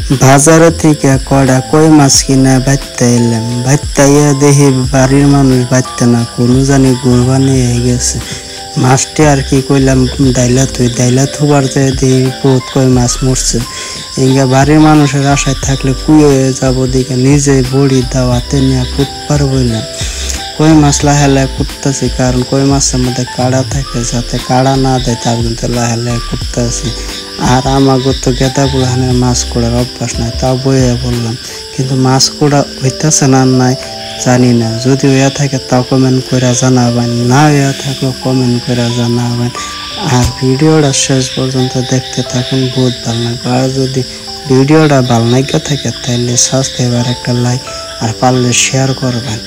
বাজারে থেকে কয়টা কই মাছ কিনে বাইতে এলাম। বাইতাইয়া দেখি বাড়ির মানুষ বাইতে না, কোনো জানি গুরবা নিয়ে গেছে। মাছটি আর কি কইলাম ডাইলা থুবার যায় দেখি বহুত কই মাছ মরছে। ইঙ্গা বাড়ির মানুষের আশায় থাকলে কুই হয়ে যাবো দিকে নিজে বড়ি দাওয়াতে নিয়ে কুটপার বললাম। কই মাছ লাহে লাহে কুটতেছি, কারণ কই মাছের মধ্যে কাড়া থাকে, যাতে কাড়া না দেয় তার জন্য লাহে লাহে কুটতেছি। আর আমাগো তো গেদা বুড়ানের মাছ কোড়ার অভ্যাস নাই, তাও বইয়া বললাম। কিন্তু মাছ কোড়া হইতেছে না নাই জানি না, যদি হইয়া থাকে তাও কমেন্ট করে জানাবেন, না হইয়া থাকলেও কমেন্ট করে জানাবেন। আর ভিডিওটা শেষ পর্যন্ত দেখতে থাকুন, বহুত ভালো লাগবে। আর যদি ভিডিওটা ভালো লাগে থাকে তাহলে সাবস্ক্রাইবার একটা লাইক আর পারলে শেয়ার করবেন।